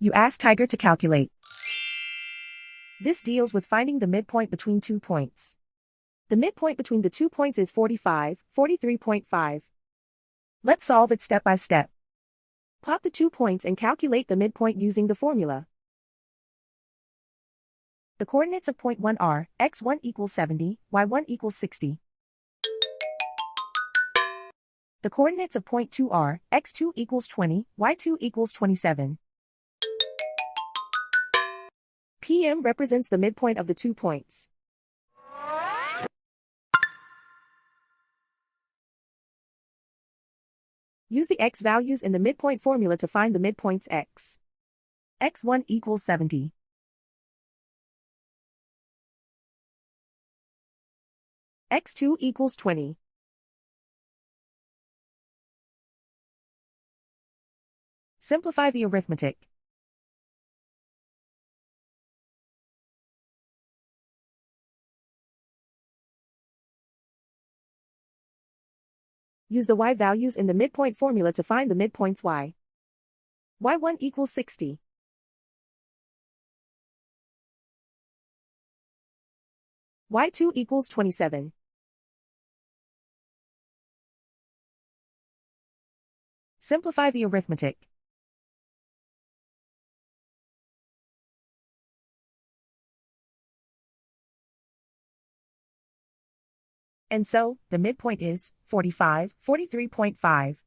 You ask Tiger to calculate. This deals with finding the midpoint between 2 points. The midpoint between the 2 points is 45, 43.5. Let's solve it step by step. Plot the 2 points and calculate the midpoint using the formula. The coordinates of point 1 are x1 equals 70, y1 equals 60. The coordinates of point 2 are x2 equals 20, y2 equals 27. PM represents the midpoint of the 2 points. Use the x values in the midpoint formula to find the midpoints x. x1 equals 70. x2 equals 20. Simplify the arithmetic. Use the y values in the midpoint formula to find the midpoints y. y1 equals 60. y2 equals 27. Simplify the arithmetic. And so, the midpoint is 45, 43.5.